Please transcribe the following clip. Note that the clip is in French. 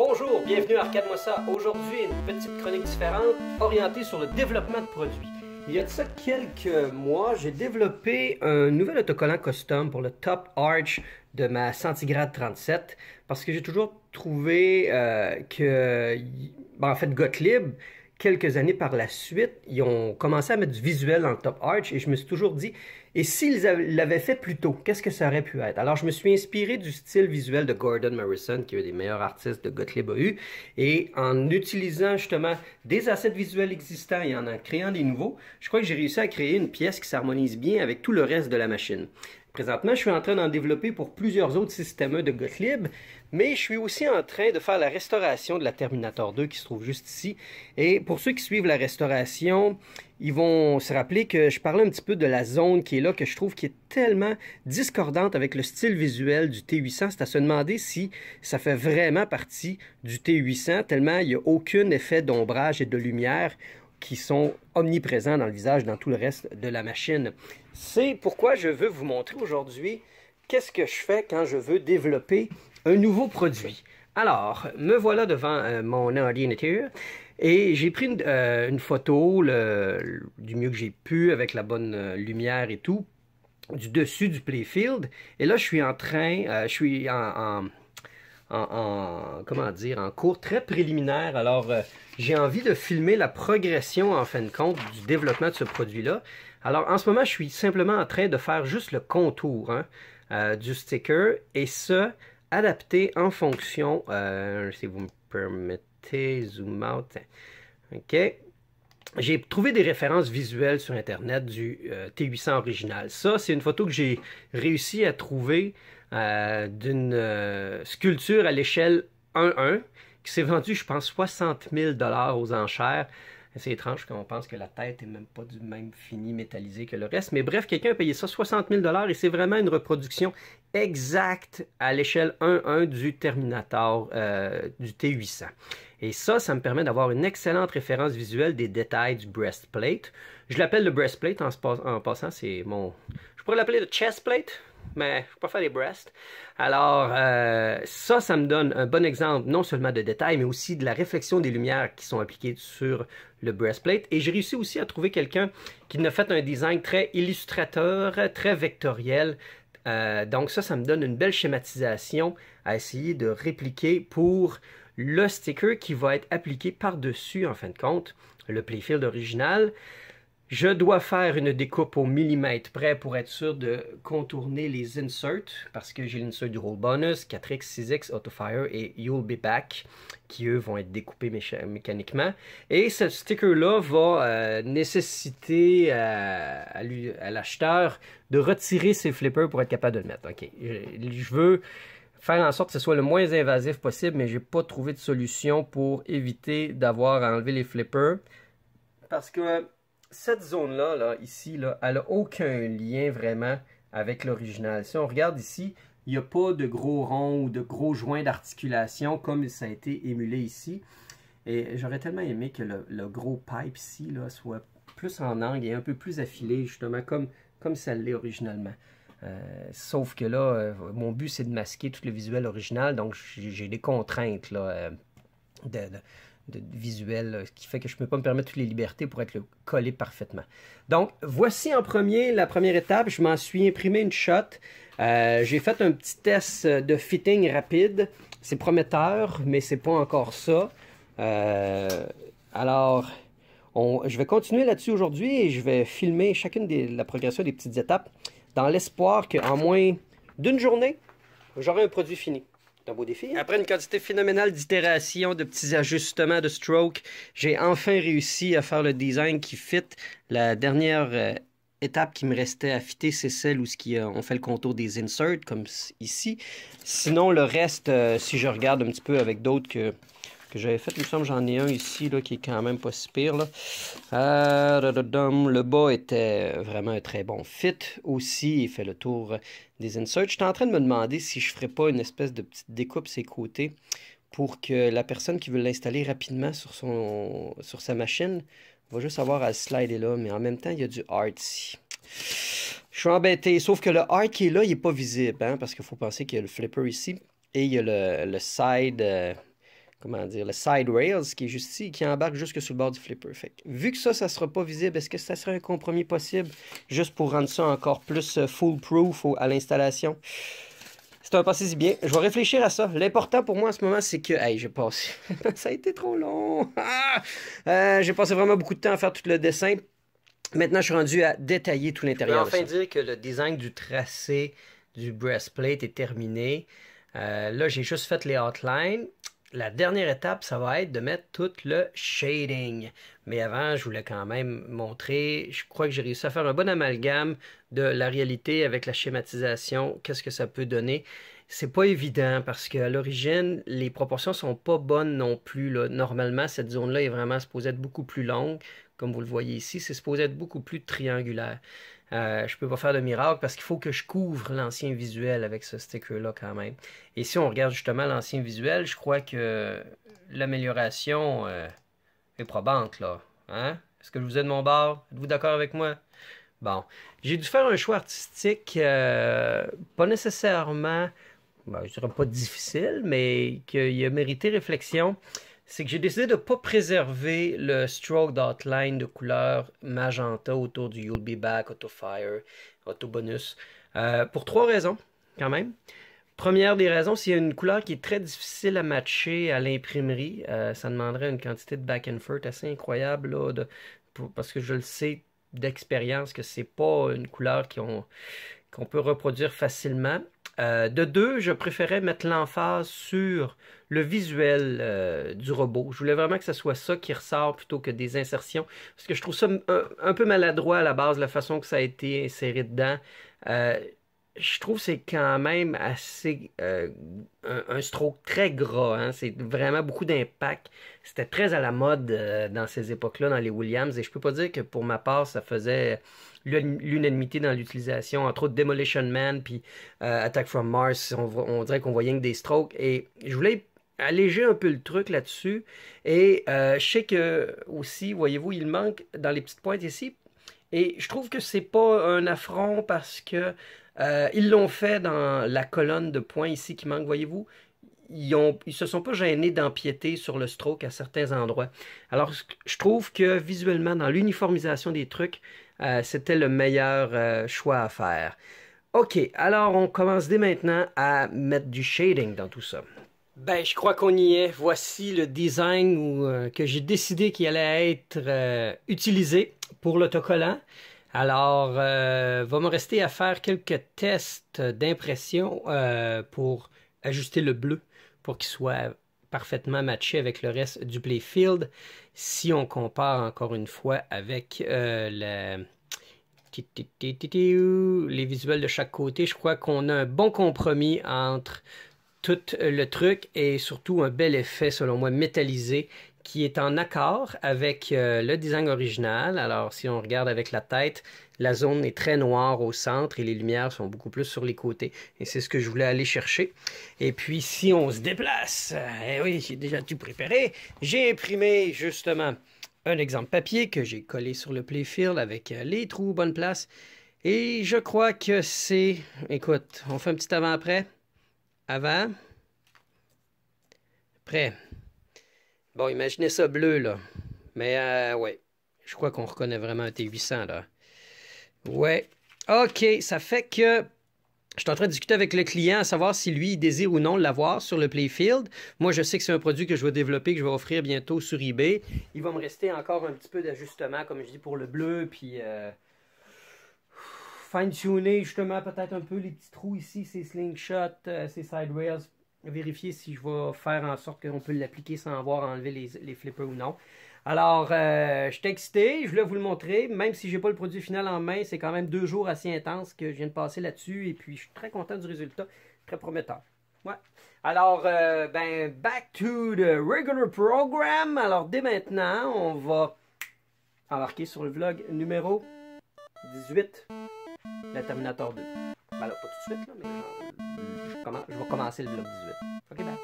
Bonjour, bienvenue à Arcade-moi ça. Aujourd'hui, une petite chronique différente, orientée sur le développement de produits. Il y a de ça quelques mois, j'ai développé un nouvel autocollant custom pour le Top Arch de ma Centigrade 37 parce que j'ai toujours trouvé en fait, Gottlieb, quelques années par la suite, ils ont commencé à mettre du visuel dans le Top Arch et je me suis toujours dit, et s'ils l'avaient fait plus tôt, qu'est-ce que ça aurait pu être? Alors je me suis inspiré du style visuel de Gordon Morrison, qui est un des meilleurs artistes de Gottlieb a eu, et en utilisant justement des assets visuels existants et en créant des nouveaux, je crois que j'ai réussi à créer une pièce qui s'harmonise bien avec tout le reste de la machine. Présentement, je suis en train d'en développer pour plusieurs autres systèmes de Gottlieb, mais je suis aussi en train de faire la restauration de la Terminator 2 qui se trouve juste ici. Et pour ceux qui suivent la restauration, ils vont se rappeler que je parlais un petit peu de la zone qui est là, que je trouve qui est tellement discordante avec le style visuel du T800. C'est à se demander si ça fait vraiment partie du T800, tellement il n'y a aucun effet d'ombrage et de lumière qui sont omniprésents dans le visage, dans tout le reste de la machine. C'est pourquoi je veux vous montrer aujourd'hui qu'est-ce que je fais quand je veux développer un nouveau produit. Alors, me voilà devant mon ordinateur et j'ai pris une photo du mieux que j'ai pu avec la bonne lumière et tout, du dessus du playfield. Et là, je suis en train, je suis comment dire, en cours très préliminaire. Alors, j'ai envie de filmer la progression, en fin de compte, du développement de ce produit-là. Alors, en ce moment, je suis simplement en train de faire juste le contour du sticker, et ça, adapté en fonction, si vous me permettez, zoom out, ok. J'ai trouvé des références visuelles sur Internet du T800 original. Ça, c'est une photo que j'ai réussi à trouver d'une sculpture à l'échelle 1:1 qui s'est vendue, je pense, 60 000 $ aux enchères. C'est étrange qu'on pense que la tête est même pas du même fini métallisé que le reste. Mais bref, quelqu'un a payé ça 60 000 $ et c'est vraiment une reproduction exacte à l'échelle 1:1 du Terminator du T800. Et ça me permet d'avoir une excellente référence visuelle des détails du breastplate. Je l'appelle le breastplate en passant, c'est mon... Je pourrais l'appeler le chestplate, mais je ne peux pas faire les breasts. Alors, ça me donne un bon exemple, non seulement de détails, mais aussi de la réflexion des lumières qui sont appliquées sur le breastplate. Et j'ai réussi aussi à trouver quelqu'un qui a fait un design très illustrateur, très vectoriel. Donc ça me donne une belle schématisation à essayer de répliquer pour le sticker qui va être appliqué par-dessus, en fin de compte, le playfield original. Je dois faire une découpe au millimètre près pour être sûr de contourner les inserts, parce que j'ai l'insert du Roll Bonus, 4X, 6X, Autofire et You'll Be Back, qui eux vont être découpés mécaniquement. Et ce sticker-là va nécessiter à l'acheteur de retirer ses flippers pour être capable de le mettre. Ok, je veux faire en sorte que ce soit le moins invasif possible, mais j'ai pas trouvé de solution pour éviter d'avoir à enlever les flippers, parce que cette zone-là, ici, elle n'a aucun lien vraiment avec l'original. Si on regarde ici, il n'y a pas de gros ronds ou de gros joints d'articulation comme ça a été émulé ici. Et j'aurais tellement aimé que le gros pipe ici soit plus en angle et un peu plus affilé, justement, comme ça l'est originalement. Sauf que là, mon but, c'est de masquer tout le visuel original, donc j'ai des contraintes là, de visuel, ce qui fait que je ne peux pas me permettre toutes les libertés pour être collé parfaitement. Donc, voici la première étape. Je m'en suis imprimé une shot. J'ai fait un petit test de fitting rapide. C'est prometteur, mais c'est pas encore ça. Alors, je vais continuer là-dessus aujourd'hui et je vais filmer chacune la progression des petites étapes dans l'espoir qu'en moins d'une journée, j'aurai un produit fini. C'est un beau défi. Après une quantité phénoménale d'itérations, de petits ajustements de stroke, j'ai enfin réussi à faire le design qui fit. La dernière étape qui me restait à fitter, c'est celle où on fait le contour des inserts, comme ici. Sinon, le reste, si je regarde un petit peu avec d'autres que j'avais fait, il me semble que j'en ai un ici là, qui est quand même pas si pire. Là. Le bas était vraiment un très bon fit aussi. Il fait le tour des inserts. J'étais en train de me demander si je ne ferais pas une espèce de petite découpe ses côtés pour que la personne qui veut l'installer rapidement sur sa machine va juste avoir à slider là. Mais en même temps, il y a du art ici. Je suis embêté. Sauf que le art qui est là, il n'est pas visible. Parce qu'il faut penser qu'il y a le flipper ici. Et il y a le side... comment dire, le side rails qui est juste ici, qui embarque jusque sur le bord du flipper. Fait que, vu que ça ne sera pas visible, est-ce que ça serait un compromis possible juste pour rendre ça encore plus foolproof à l'installation? C'est un passé si bien. Je vais réfléchir à ça. L'important pour moi en ce moment, c'est que... Hey, j'ai passé... ça a été trop long. J'ai passé vraiment beaucoup de temps à faire tout le dessin. Maintenant, je suis rendu à détailler tout l'intérieur. Je peux enfin dire que le design du tracé du breastplate est terminé. Là, j'ai juste fait les outlines. La dernière étape, ça va être de mettre tout le shading. Mais avant, je voulais quand même montrer, je crois que j'ai réussi à faire un bon amalgame de la réalité avec la schématisation. Qu'est-ce que ça peut donner? C'est pas évident parce qu'à l'origine, les proportions sont pas bonnes non plus, là. Normalement, cette zone-là est vraiment supposée être beaucoup plus longue. Comme vous le voyez ici, c'est supposé être beaucoup plus triangulaire. Je peux pas faire de miracle parce qu'il faut que je couvre l'ancien visuel avec ce sticker-là quand même. Et si on regarde justement l'ancien visuel, je crois que l'amélioration est probante, là. Hein? Est-ce que je vous ai de mon bord? Êtes-vous d'accord avec moi? Bon. J'ai dû faire un choix artistique pas nécessairement, ben, je dirais pas difficile, mais qui a mérité réflexion. C'est que j'ai décidé de ne pas préserver le stroke d'outline de couleur magenta autour du You'll Be Back, Auto Fire, Auto Bonus. Pour 3 raisons, quand même. Première des raisons, c'est une couleur qui est très difficile à matcher à l'imprimerie. Ça demanderait une quantité de back and forth assez incroyable, là, parce que je le sais d'expérience que c'est pas une couleur qu'on peut reproduire facilement. De 2, je préférais mettre l'emphase sur le visuel du robot. Je voulais vraiment que ce soit ça qui ressort plutôt que des insertions. Parce que je trouve ça un peu maladroit à la base, la façon que ça a été inséré dedans. Je trouve que c'est quand même assez un stroke très gras. Hein? C'est vraiment beaucoup d'impact. C'était très à la mode dans ces époques-là, dans les Williams. Et je peux pas dire que pour ma part, ça faisait l'unanimité dans l'utilisation. Entre autres, Demolition Man puis Attack from Mars, on dirait qu'on voyait que des strokes. Et je voulais alléger un peu le truc là-dessus. Et je sais que aussi, voyez-vous, il manque dans les petites pointes ici. Et je trouve que c'est pas un affront parce que ils l'ont fait dans la colonne de points ici qui manque, voyez-vous. Ils se sont pas gênés d'empiéter sur le stroke à certains endroits. Alors, je trouve que visuellement, dans l'uniformisation des trucs, c'était le meilleur choix à faire. OK, alors on commence dès maintenant à mettre du shading dans tout ça. Ben, je crois qu'on y est. Voici le design que j'ai décidé qu'il allait être utilisé pour l'autocollant. Alors, va me rester à faire quelques tests d'impression pour ajuster le bleu pour qu'il soit parfaitement matché avec le reste du playfield. Si on compare encore une fois avec les visuels de chaque côté, je crois qu'on a un bon compromis entre tout le truc et surtout un bel effet, selon moi, métallisé qui est en accord avec le design original. Alors, si on regarde avec la tête, la zone est très noire au centre et les lumières sont beaucoup plus sur les côtés. Et c'est ce que je voulais aller chercher. Et puis, si on se déplace, eh oui, j'ai déjà tout préparé. J'ai imprimé, justement, un exemple papier que j'ai collé sur le playfield avec les trous, bonne place. Et je crois que c'est... Écoute, on fait un petit avant-après. Avant. Après. Bon, imaginez ça bleu, là. Mais, ouais. Je crois qu'on reconnaît vraiment un T800, là. Ouais. OK, ça fait que je suis en train de discuter avec le client à savoir si lui, il désire ou non l'avoir sur le playfield. Moi, je sais que c'est un produit que je vais développer, que je vais offrir bientôt sur eBay. Il va me rester encore un petit peu d'ajustement, comme je dis, pour le bleu, puis fine-tuner, justement, peut-être un peu les petits trous ici, ces slingshots, ces side rails. Vérifier si je vais faire en sorte qu'on peut l'appliquer sans avoir enlevé les flippers ou non. Alors, je suis excité, je voulais vous le montrer, même si j'ai pas le produit final en main, c'est quand même 2 jours assez intenses que je viens de passer là-dessus, et puis je suis très content du résultat, très prometteur. Ouais. Alors, ben, back to the regular program. Alors, dès maintenant, on va embarquer sur le vlog numéro 18, la Terminator 2. Ben là, pas tout de suite, là, mais je vais commencer le vlog 18. OK, bye.